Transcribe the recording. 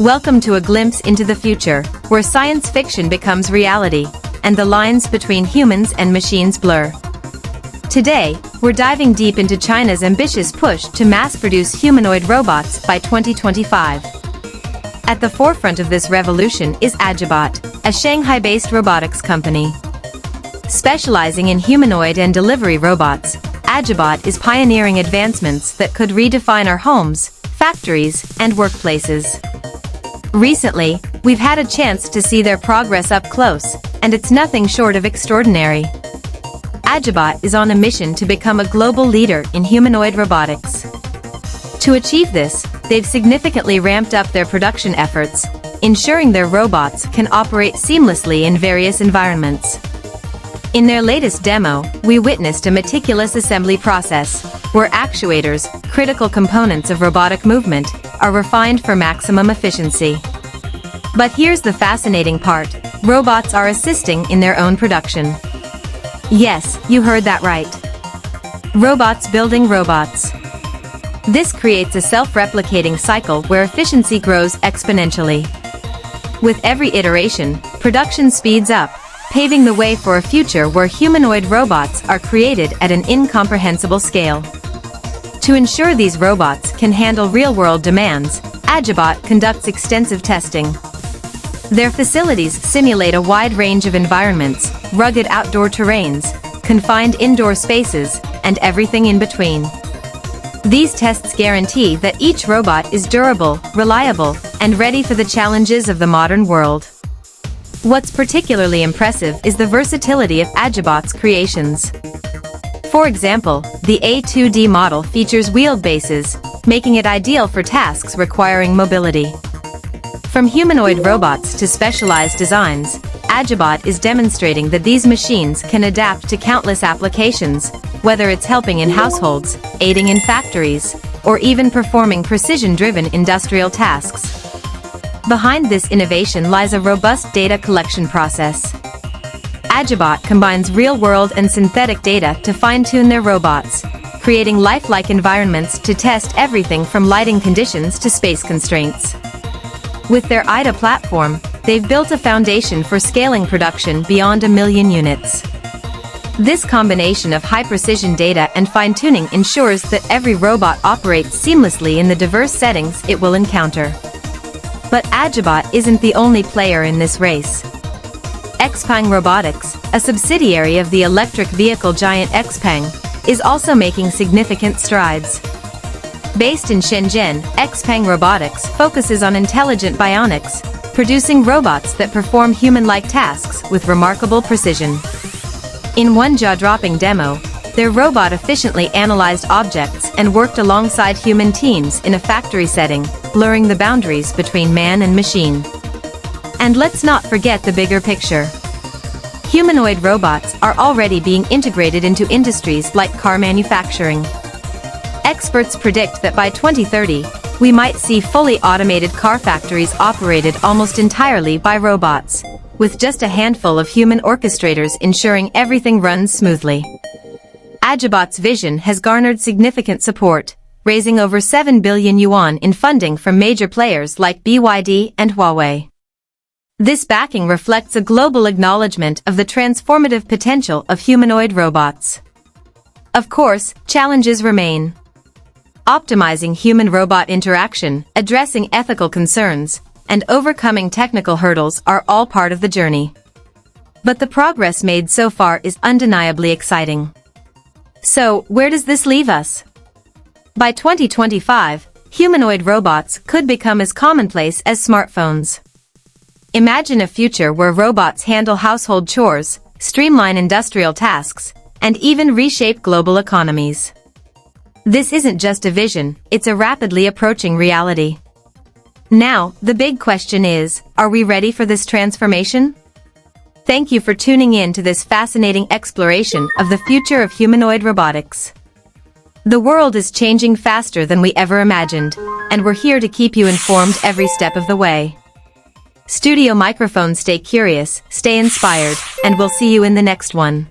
Welcome to a glimpse into the future, where science fiction becomes reality, and the lines between humans and machines blur. Today, we're diving deep into China's ambitious push to mass-produce humanoid robots by 2025. At the forefront of this revolution is AGIBOT, a Shanghai-based robotics company. Specializing in humanoid and delivery robots, AGIBOT is pioneering advancements that could redefine our homes, factories, and workplaces. Recently, we've had a chance to see their progress up close, and it's nothing short of extraordinary. AGIBOT is on a mission to become a global leader in humanoid robotics. To achieve this, they've significantly ramped up their production efforts, ensuring their robots can operate seamlessly in various environments. In their latest demo, we witnessed a meticulous assembly process, where actuators, critical components of robotic movement, are refined for maximum efficiency. But here's the fascinating part: robots are assisting in their own production. Yes, you heard that right. Robots building robots. This creates a self-replicating cycle where efficiency grows exponentially. With every iteration, production speeds up, paving the way for a future where humanoid robots are created at an incomprehensible scale. To ensure these robots can handle real-world demands, AGIBOT conducts extensive testing. Their facilities simulate a wide range of environments, rugged outdoor terrains, confined indoor spaces, and everything in between. These tests guarantee that each robot is durable, reliable, and ready for the challenges of the modern world. What's particularly impressive is the versatility of AGIBOT's creations. For example, the A2D model features wheeled bases, making it ideal for tasks requiring mobility. From humanoid robots to specialized designs, AGIBOT is demonstrating that these machines can adapt to countless applications, whether it's helping in households, aiding in factories, or even performing precision-driven industrial tasks. Behind this innovation lies a robust data collection process. AGIBOT combines real-world and synthetic data to fine-tune their robots, creating lifelike environments to test everything from lighting conditions to space constraints. With their Aida platform, they've built a foundation for scaling production beyond 1 million units. This combination of high-precision data and fine-tuning ensures that every robot operates seamlessly in the diverse settings it will encounter. But AGIBOT isn't the only player in this race. XPeng Robotics, a subsidiary of the electric vehicle giant XPeng, is also making significant strides. Based in Shenzhen, XPeng Robotics focuses on intelligent bionics, producing robots that perform human-like tasks with remarkable precision. In one jaw-dropping demo, their robot efficiently analyzed objects and worked alongside human teams in a factory setting, blurring the boundaries between man and machine. And let's not forget the bigger picture. Humanoid robots are already being integrated into industries like car manufacturing. Experts predict that by 2030, we might see fully automated car factories operated almost entirely by robots, with just a handful of human orchestrators ensuring everything runs smoothly. AGIBOT's vision has garnered significant support, raising over 7 billion yuan in funding from major players like BYD and Huawei. This backing reflects a global acknowledgement of the transformative potential of humanoid robots. Of course, challenges remain. Optimizing human-robot interaction, addressing ethical concerns, and overcoming technical hurdles are all part of the journey. But the progress made so far is undeniably exciting. So, where does this leave us? By 2025, humanoid robots could become as commonplace as smartphones. Imagine a future where robots handle household chores, streamline industrial tasks, and even reshape global economies. This isn't just a vision, it's a rapidly approaching reality. Now, the big question is, are we ready for this transformation? Thank you for tuning in to this fascinating exploration of the future of humanoid robotics. The world is changing faster than we ever imagined, and we're here to keep you informed every step of the way. Studio Microphones, stay curious, stay inspired, and we'll see you in the next one.